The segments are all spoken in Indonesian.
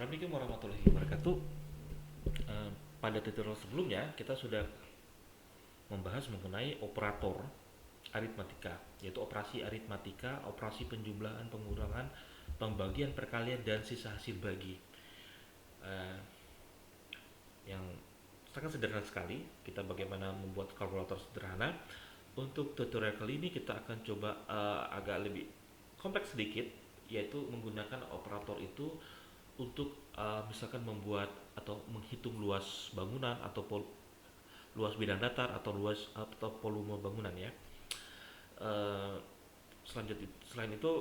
Assalamualaikum warahmatullahi wabarakatuh. Pada tutorial sebelumnya kita sudah membahas mengenai operator aritmatika, yaitu operasi aritmatika, operasi penjumlahan, pengurangan, pembagian, perkalian, dan sisa hasil bagi. Eh, yang sangat sederhana sekali. Kita bagaimana membuat kalkulator sederhana. Untuk tutorial kali ini kita akan coba agak lebih kompleks sedikit, yaitu menggunakan operator itu untuk misalkan membuat atau menghitung luas bangunan atau luas bidang datar atau luas atau volume bangunan ya. Uh, Selain itu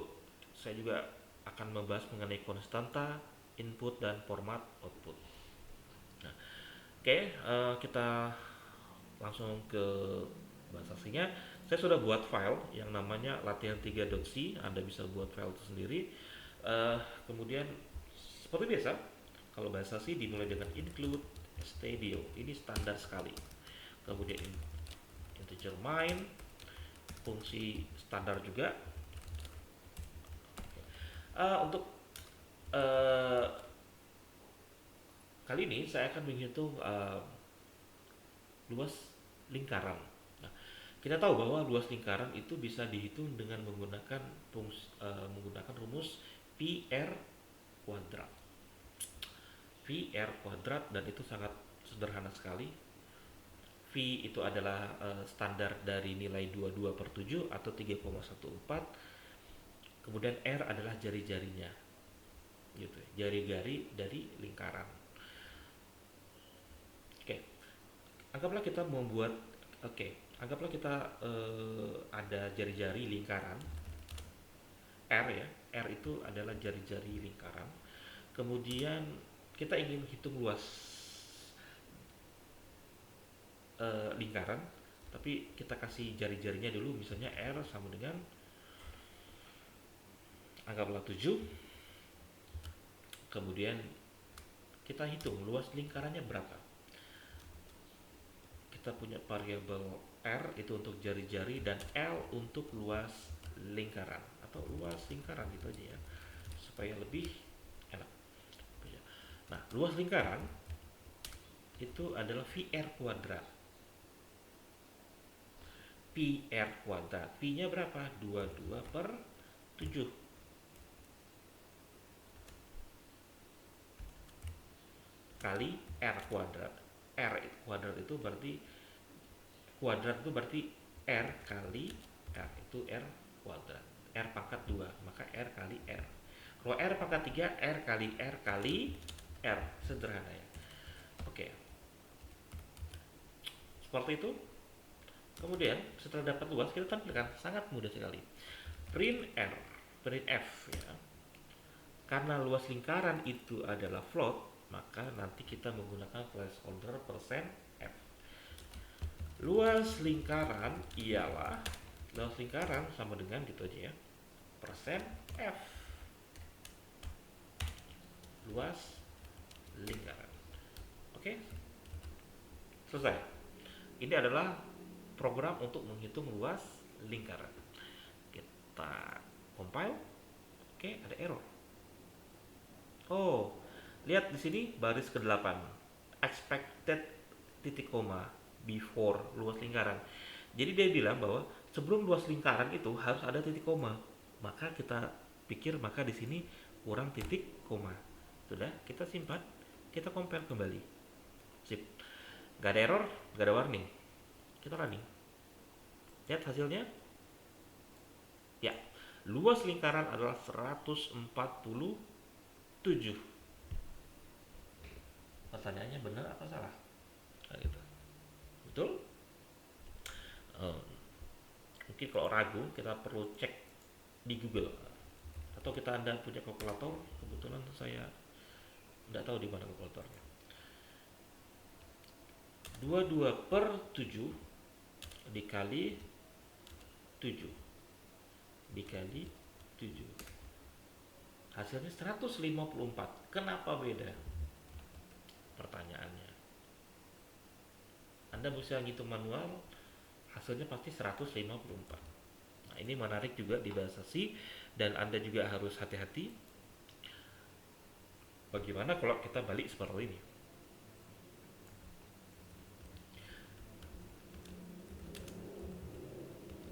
saya juga akan membahas mengenai konstanta input dan format output. Nah, oke, kita langsung ke bahasa aslinya. Saya sudah buat file yang namanya latihan3.c. Anda bisa buat file itu sendiri. Kemudian seperti biasa, kalau bahasa C dimulai dengan include stdio. Ini standar sekali. Kemudian integer main, fungsi standar juga. Untuk kali ini saya akan menghitung luas lingkaran. Nah, kita tahu bahwa luas lingkaran itu bisa dihitung dengan menggunakan rumus PR kuadrat. VR kuadrat, dan itu sangat sederhana sekali. V itu adalah standar dari nilai 22/7 atau 3,14. Kemudian R adalah jari-jarinya, gitu, jari-jari dari lingkaran. Oke, anggaplah kita membuat, anggaplah kita ada jari-jari lingkaran R ya. R itu adalah jari-jari lingkaran. Kemudian kita ingin hitung luas lingkaran, tapi kita kasih jari-jarinya dulu, misalnya R sama dengan anggaplah 7. Kemudian kita hitung luas lingkarannya berapa. Kita punya variabel R itu untuk jari-jari dan L untuk luas lingkaran atau luas lingkaran, gitu aja ya, supaya lebih enak. Nah, luas lingkaran itu adalah VR kuadrat. PR kuadrat. P-nya berapa? 22/7. Kali R kuadrat. R kuadrat itu berarti R kali R, itu R kuadrat. R pangkat 2, maka R kali R. Kalau R pangkat 3, R kali R. Sederhana ya. Oke. Seperti itu. Kemudian setelah dapat luas, kita tampilkan sangat mudah sekali. Print F ya. Karena luas lingkaran itu adalah float, maka nanti kita menggunakan placeholder %F. Luas lingkaran sama dengan gitu aja ya, %F. Luas lingkaran. Oke, selesai. Ini adalah program untuk menghitung luas lingkaran. Kita compile. Oke, ada error. Oh, lihat di sini baris ke-8. Expected titik koma before luas lingkaran. Jadi dia bilang bahwa sebelum luas lingkaran itu harus ada titik koma. Maka kita pikir maka di sini kurang titik koma. Sudah, kita simpan, kita compile kembali. Sip. Gak ada error, gak ada warning. Kita running. Lihat hasilnya. Ya, luas lingkaran adalah 147. Pertanyaannya benar atau salah? Nah, gitu. Betul? Mungkin kalau ragu, kita perlu cek di Google. Atau Anda punya kalkulator. Kebetulan saya tidak tahu di mana kalkulatornya. 22/7 dikali 7 dikali 7, hasilnya 154. Kenapa beda? Pertanyaannya. Anda bisa ngitung manual, hasilnya pasti 154. Nah, ini menarik juga di bahasa C, dan Anda juga harus hati-hati. Bagaimana kalau kita balik seperti ini?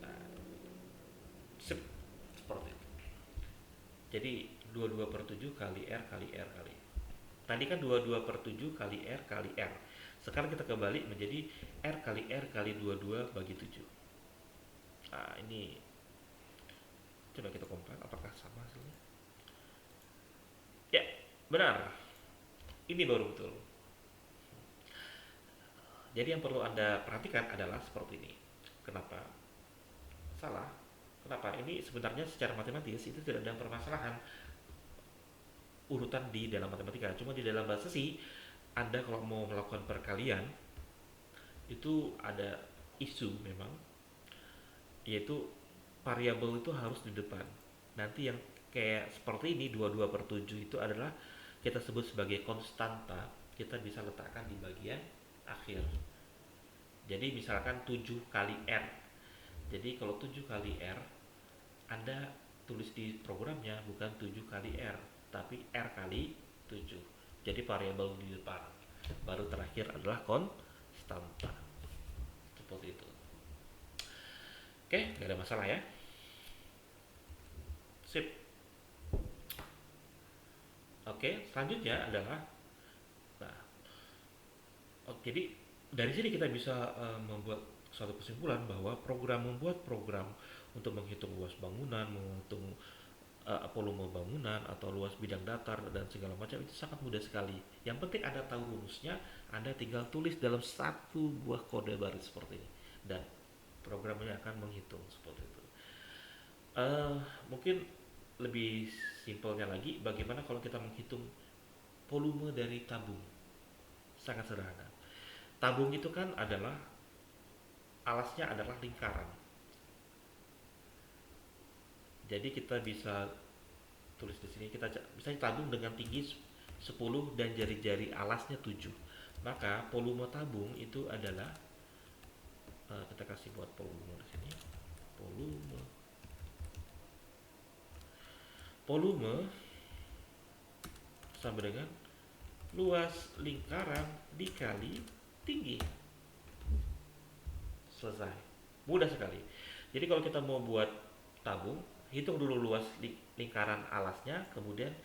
Nah, seperti itu. Jadi 22/7 kali R kali R kali. Tadi kan 22/7 kali R kali R. Sekarang kita kebalik menjadi R kali R kali 22 bagi 7. Nah, ini coba kita compare apakah sama hasilnya. Ya, benar. Ini baru betul. Jadi yang perlu Anda perhatikan adalah seperti ini. Kenapa salah? Kenapa? Ini sebenarnya secara matematis itu tidak ada permasalahan urutan di dalam matematika. Cuma di dalam bahasa sih, Anda kalau mau melakukan perkalian itu ada isu memang, yaitu variabel itu harus di depan. Nanti yang kayak seperti ini 22/7 itu adalah kita sebut sebagai konstanta, kita bisa letakkan di bagian akhir. Jadi misalkan 7 kali R. Jadi kalau 7 kali R, Anda tulis di programnya bukan 7 kali R, tapi R kali 7. Jadi variabel di depan. Baru terakhir adalah konstanta. Seperti itu. Oke, nggak ada masalah ya. Sip. Oke, selanjutnya adalah, nah, jadi dari sini kita bisa membuat suatu kesimpulan bahwa membuat program untuk menghitung luas bangunan, menghitung volume bangunan atau luas bidang datar dan segala macam itu sangat mudah sekali. Yang penting Anda tahu rumusnya, Anda tinggal tulis dalam satu buah kode baris seperti ini dan programnya akan menghitung seperti itu. Mungkin lebih simpelnya lagi, bagaimana kalau kita menghitung volume dari tabung? Sangat sederhana. Tabung itu kan adalah alasnya adalah lingkaran. Jadi kita bisa tulis di sini, kita bisa tabung dengan tinggi 10 dan jari-jari alasnya 7. Maka volume tabung itu adalah kita kasih buat volume di sini. Volume sama dengan luas lingkaran dikali tinggi. Selesai. Mudah sekali. Jadi kalau kita mau buat tabung, hitung dulu luas lingkaran alasnya, kemudian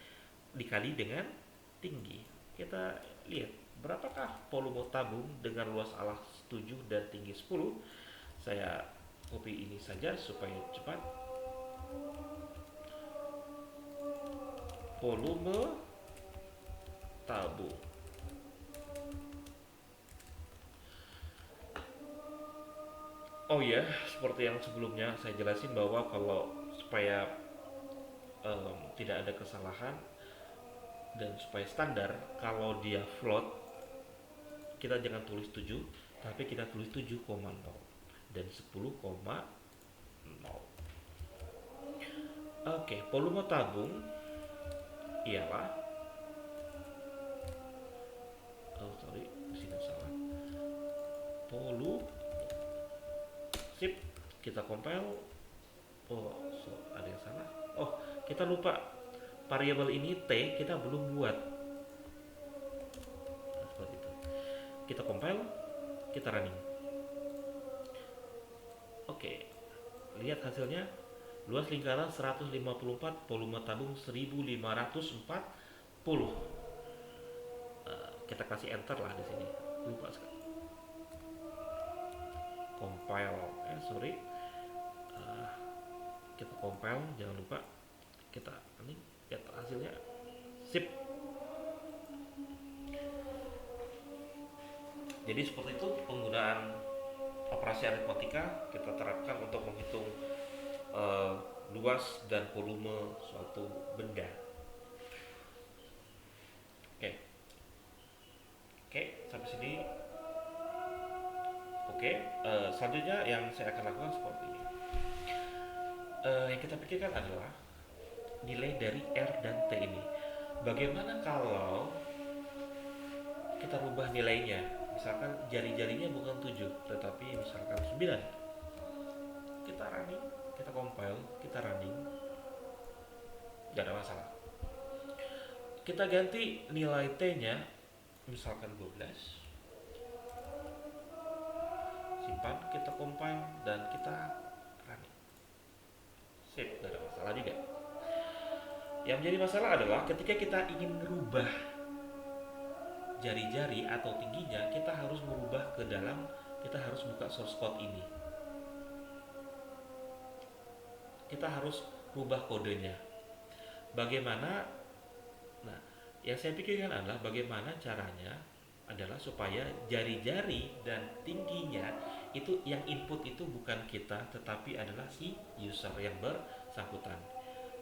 dikali dengan tinggi. Kita lihat berapakah volume tabung dengan luas alas 7 dan tinggi 10. Saya copy ini saja supaya cepat. Volume tabung. Oh ya, seperti yang sebelumnya saya jelasin bahwa kalau supaya tidak ada kesalahan dan supaya standar, kalau dia float kita jangan tulis 7, tapi kita tulis 7,0 dan 10,0. Oke, volume tabung ialah, oh sorry, sini salah, volume. Sip, kita compile. Oh, ada yang salah. Oh, kita lupa variabel ini T kita belum buat. Nah, seperti itu. Kita compile, kita running. Oke, lihat hasilnya. Luas lingkaran 154, volume tabung 1540. Kita kasih enter lah di sini. Lupa sekali. Compile, sorry. Kita compile, jangan lupa. Kita ini lihat hasilnya. Sip. Jadi seperti itu penggunaan operasi aritmatika kita terapkan untuk menghitung luas dan volume suatu benda. Oke, sampai sini. Oke, selanjutnya yang saya akan lakukan seperti ini. Yang kita pikirkan adalah nilai dari R dan T ini. Bagaimana kalau kita rubah nilainya? Misalkan jari-jarinya bukan 7, tetapi misalkan 9. Kita running, kita compile, kita running, tidak ada masalah. Kita ganti nilai T-nya, misalkan 12. Simpan, kita compile, dan kita running. Sip, gak ada masalah juga. Yang menjadi masalah adalah ketika kita ingin merubah jari-jari atau tingginya, kita harus merubah ke dalam, kita harus buka source code ini. Kita harus rubah kodenya. Bagaimana? Nah, yang saya pikirkan adalah bagaimana caranya adalah supaya jari-jari dan tingginya itu yang input itu bukan kita tetapi adalah si user yang bersangkutan.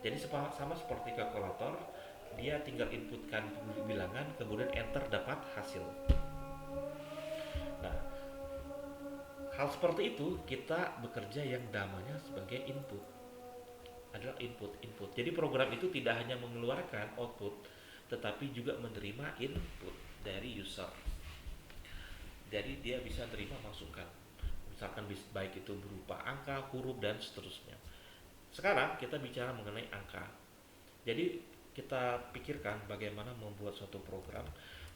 Jadi sama seperti kalkulator, dia tinggal inputkan bilangan kemudian enter dapat hasil. Nah, hal seperti itu kita bekerja yang namanya sebagai input, adalah input. Jadi program itu tidak hanya mengeluarkan output tetapi juga menerima input dari user. Jadi dia bisa terima masukan, misalkan baik itu berupa angka, huruf, dan seterusnya. Sekarang kita bicara mengenai angka. Jadi kita pikirkan bagaimana membuat suatu program.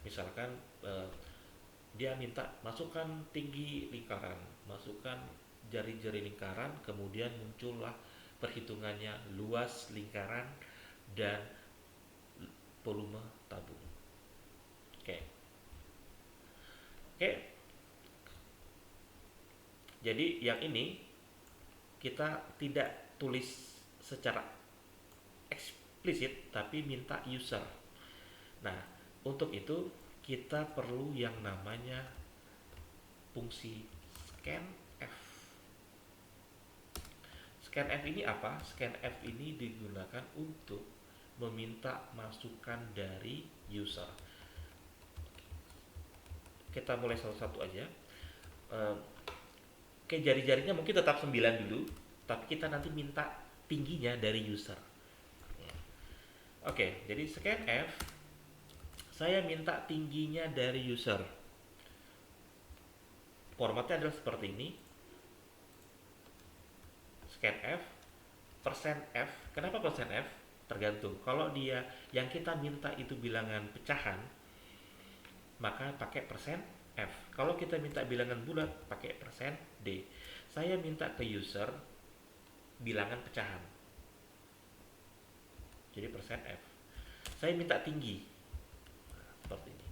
Misalkan dia minta masukkan tinggi lingkaran, masukkan jari-jari lingkaran, kemudian muncullah perhitungannya luas lingkaran dan volume tabung. Oke. Jadi yang ini kita tidak tulis secara eksplisit tapi minta user. Nah, untuk itu kita perlu yang namanya fungsi scanf. Scanf ini apa? Scanf ini digunakan untuk meminta masukan dari user. Kita mulai satu-satu aja. Oke, jari-jarinya mungkin tetap 9 dulu, tapi kita nanti minta tingginya dari user. Oke, jadi scanf saya minta tingginya dari user. Formatnya adalah seperti ini. Scanf %f. Kenapa %f? Tergantung. Kalau dia yang kita minta itu bilangan pecahan, maka pakai %f. Kalau kita minta bilangan bulat, pakai %d. Saya minta ke user bilangan pecahan, jadi %f. Saya minta tinggi, seperti ini.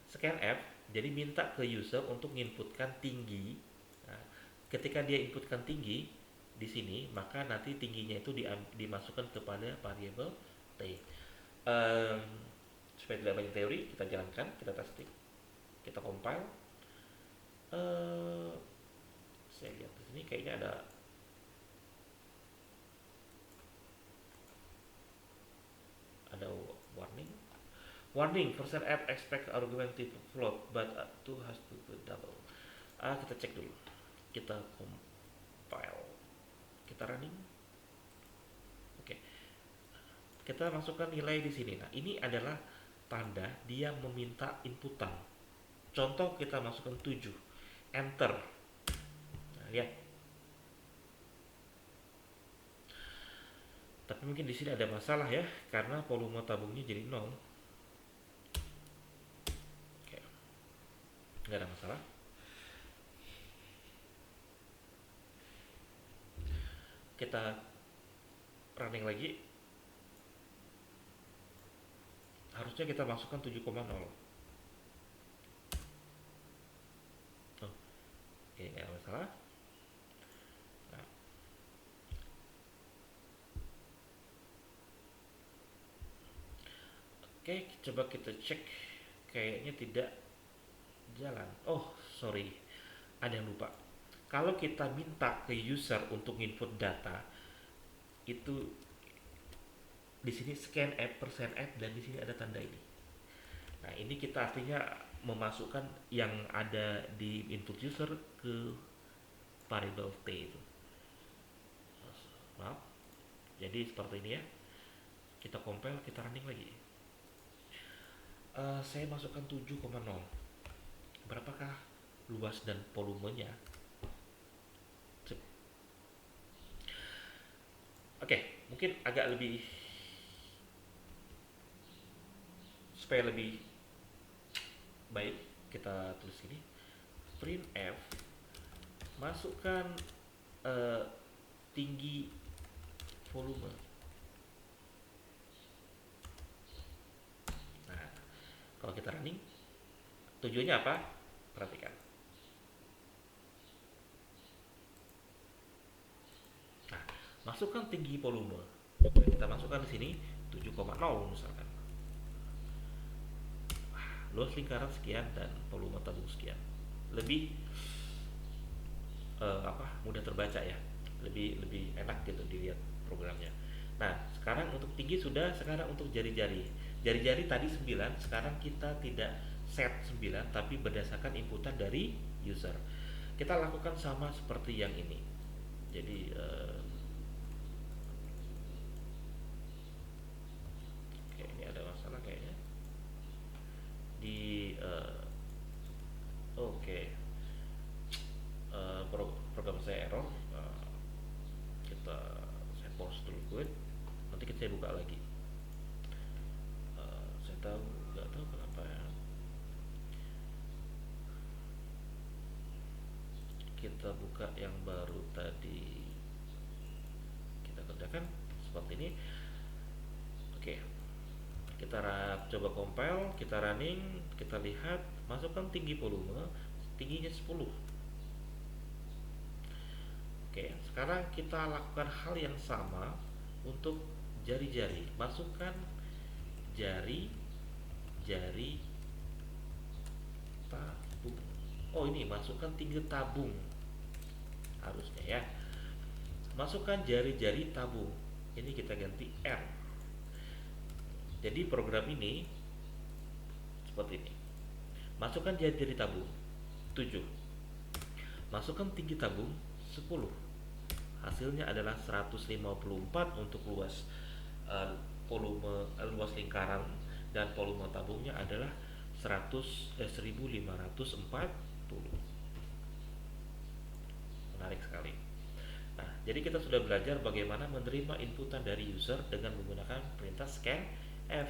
Scanf jadi minta ke user untuk menginputkan tinggi. Nah, ketika dia inputkan tinggi di sini, maka nanti tingginya itu dimasukkan kepada variabel t. Supaya tidak banyak teori, kita jalankan, kita testing, kita compile. Saya lihat di sini kayaknya ada warning %f expect argument to float but 2 has to be double. Kita cek dulu, kita compile, kita running. Oke, kita masukkan nilai di sini. Nah, ini adalah tanda dia meminta inputan. Contoh, kita masukkan 7, enter. Nah, lihat. Tapi mungkin di sini ada masalah ya, karena volume tabungnya jadi 0. Oke, nggak ada masalah. Kita running lagi. Harusnya kita masukkan 7,0. Oke, nggak ada masalah. Nah, oke, coba kita cek. Kayaknya tidak jalan. Oh, sorry, ada yang lupa. Kalau kita minta ke user untuk input data, itu di sini scanf %f dan di sini ada tanda ini. Nah, ini kita artinya memasukkan yang ada di input user ke variable t itu. Maaf. Jadi seperti ini ya. Kita compile, kita running lagi. Saya masukkan 7,0. Berapakah luas dan volumenya? Oke, mungkin agak lebih, supaya lebih baik kita tulis ini, printf masukkan eh, tinggi volume. Nah, kalau kita running, tujuannya apa? Perhatikan. Nah, masukkan tinggi volume. Kita masukkan di sini 7,0 misalkan. Luas lingkaran sekian dan volume tabung sekian. Lebih mudah terbaca ya. Lebih lebih enak gitu dilihat programnya. Nah, sekarang untuk tinggi sudah, sekarang untuk jari-jari. Jari-jari tadi 9, sekarang kita tidak set 9 tapi berdasarkan inputan dari user. Kita lakukan sama seperti yang ini. Jadi oke, ini ada masalah kayaknya di oke, program saya error. Kita saya pause dulu, good. Nanti saya buka lagi. Saya tahu, nggak tahu kenapa ya. Kita buka yang baru tadi, kita kerjakan seperti ini. Oke, kita coba compile, kita running, kita lihat, masukkan tinggi volume, tingginya 10. Oke, sekarang kita lakukan hal yang sama untuk jari-jari. Masukkan jari tabung. Oh, ini masukkan tinggi tabung harusnya ya. Masukkan jari-jari tabung. Ini kita ganti R. Jadi program ini seperti ini. Masukkan jari-jari tabung 7. Masukkan tinggi tabung 10. Hasilnya adalah 154 untuk luas luas lingkaran, dan volume tabungnya adalah 1540. Menarik sekali. Nah, jadi kita sudah belajar bagaimana menerima inputan dari user dengan menggunakan perintah scanf.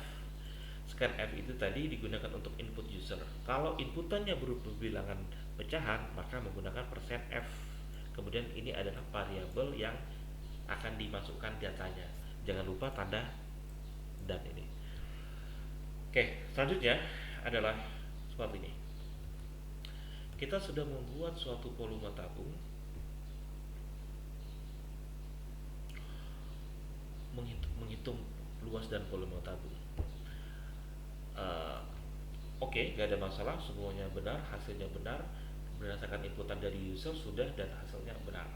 Scanf itu tadi digunakan untuk input user. Kalau inputannya berupa bilangan pecahan, maka menggunakan %f. Kemudian ini adalah variabel yang akan dimasukkan datanya. Jangan lupa tanda dan ini. Oke, selanjutnya adalah seperti ini. Kita sudah membuat suatu volume tabung, menghitung luas dan volume tabung. Oke, gak ada masalah, semuanya benar, hasilnya benar, berdasarkan inputan dari user sudah, dan hasilnya benar.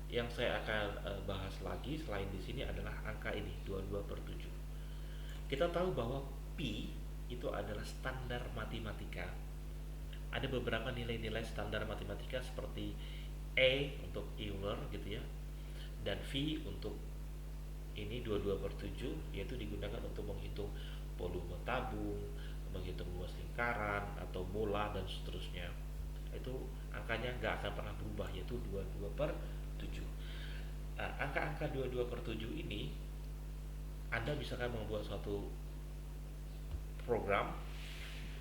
Yang saya akan bahas lagi selain di sini adalah angka ini 22/7. Kita tahu bahwa pi itu adalah standar matematika. Ada beberapa nilai-nilai standar matematika seperti E untuk Euler gitu ya, dan V untuk ini 22/7, yaitu digunakan untuk menghitung volume tabung, menghitung luas lingkaran atau bola dan seterusnya. Itu angkanya nggak akan pernah berubah, yaitu 22/7. Nah, angka-angka 22/7 ini Anda misalkan membuat suatu program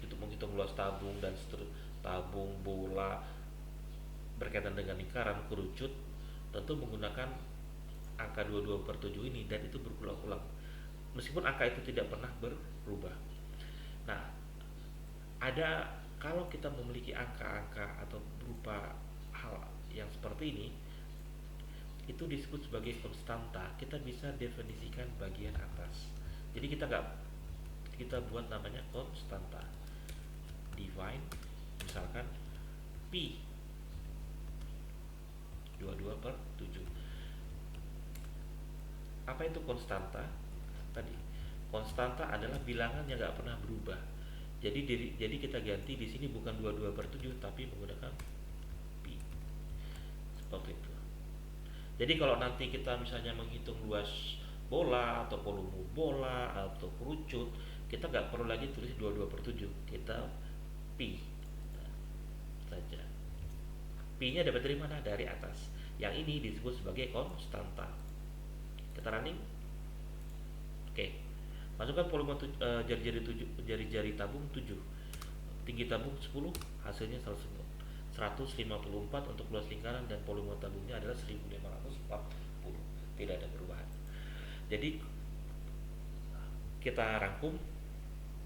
untuk menghitung luas tabung dan tabung, bola berkaitan dengan lingkaran, kerucut, tentu menggunakan angka 22/7 ini, dan itu berulang-ulang meskipun angka itu tidak pernah berubah. Nah, kalau kita memiliki angka-angka atau berupa hal yang seperti ini, itu disebut sebagai konstanta. Kita bisa definisikan bagian atas. Jadi kita buat namanya konstanta. Define misalkan pi 22/7. Apa itu konstanta? Tadi konstanta adalah bilangan yang nggak pernah berubah. Jadi kita ganti di sini bukan 22/7 tapi menggunakan pi. Seperti itu. Jadi kalau nanti kita misalnya menghitung luas bola atau volume bola atau kerucut, kita nggak perlu lagi tulis 22/7, kita pi saja. Pi nya dapat dari mana? Dari atas. Yang ini disebut sebagai konstanta. Kita running. Oke. Masukkan volume jari-jari tabung 7, tinggi tabung 10, hasilnya 154 untuk luas lingkaran, dan volume tabungnya adalah 1540. Tidak ada perubahan. Jadi kita rangkum,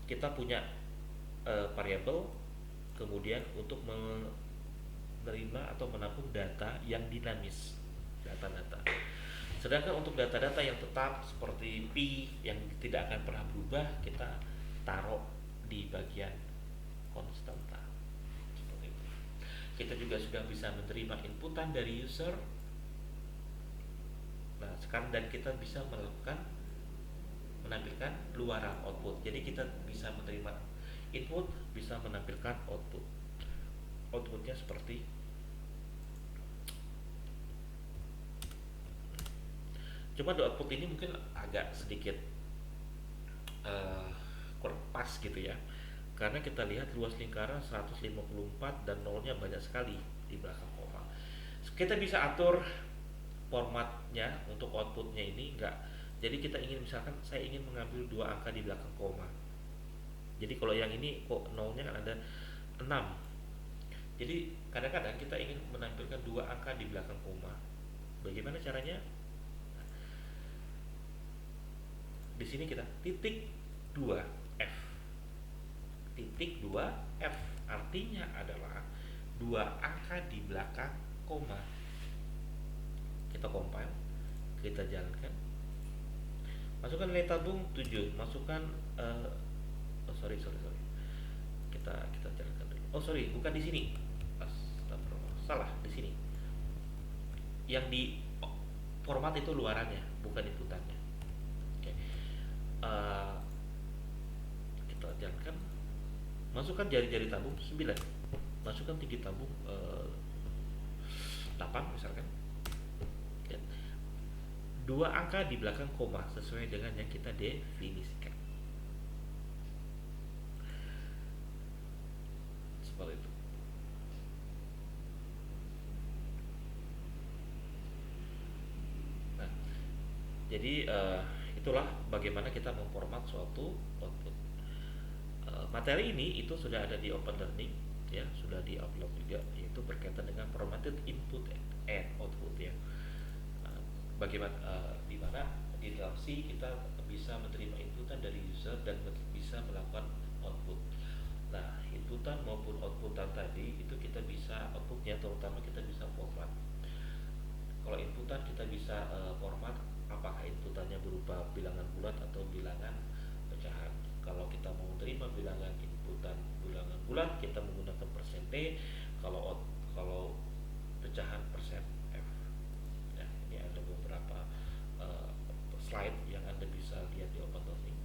kita punya variabel, kemudian untuk menerima atau menampung data yang dinamis, data-data. Sedangkan untuk data-data yang tetap seperti pi yang tidak akan pernah berubah, kita taruh di bagian konstanta. Seperti itu. Kita juga sudah bisa menerima inputan dari user. Nah, sekarang dan kita bisa menampilkan luaran output. Jadi kita bisa menerima input, bisa menampilkan output. Outputnya seperti cuma di output ini mungkin agak sedikit kurang pas gitu ya, karena kita lihat luas lingkaran 154 dan nolnya banyak sekali di belakang koma. Kita bisa atur formatnya untuk outputnya ini enggak. Jadi kita ingin, misalkan saya ingin mengambil dua angka di belakang koma. Jadi kalau yang ini kok nolnya kan ada 6. Jadi kadang-kadang kita ingin menampilkan dua angka di belakang koma. Bagaimana caranya? Di sini kita titik 2F. Titik 2F artinya adalah dua angka di belakang koma. Kita compile, kita jalankan. Masukkan nilai tabung 7, masukkan sorry. Kita jalankan dulu. Bukan di sini. Salah, di sini. Yang di format itu luarannya, bukan inputannya. Oke. Kita jalankan. Masukkan jari-jari tabung 9. Masukkan tinggi tabung 8 misalkan. Ya. Dua angka di belakang koma sesuai dengan yang kita definisikan. Seperti itu. Nah, jadi itulah bagaimana kita memformat suatu output. Materi ini itu sudah ada di Open Learning ya, sudah di-upload juga, yaitu berkaitan dengan formatted input and output ya. Bagaimana di mana di dalam C kita bisa menerima inputan dari user dan bisa melakukan output. Nah, inputan maupun outputan tadi itu kita bisa outputnya, terutama kita bisa format. Kalau inputan kita bisa format apakah inputannya berupa bilangan bulat atau bilangan pecahan. Kalau kita mau terima bilangan inputan bilangan bulat, kita menggunakan persen T. Kalau pecahan persen F. Nah, ini ada beberapa slide yang Anda bisa lihat di Open Learning.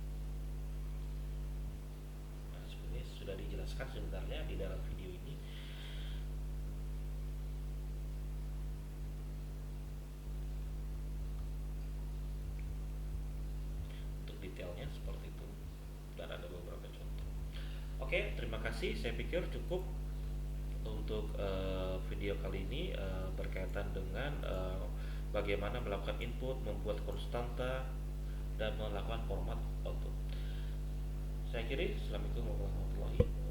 Nah, sebenarnya sudah dijelaskan sebenarnya di dalam video ini. Untuk detailnya seperti itu. Dan ada beberapa contoh. Oke, terima kasih. Saya pikir cukup untuk video kali ini berkaitan dengan bagaimana melakukan input, membuat konstanta, dan melakukan format output. Saya akhiri. Assalamualaikum warahmatullahi wabarakatuh.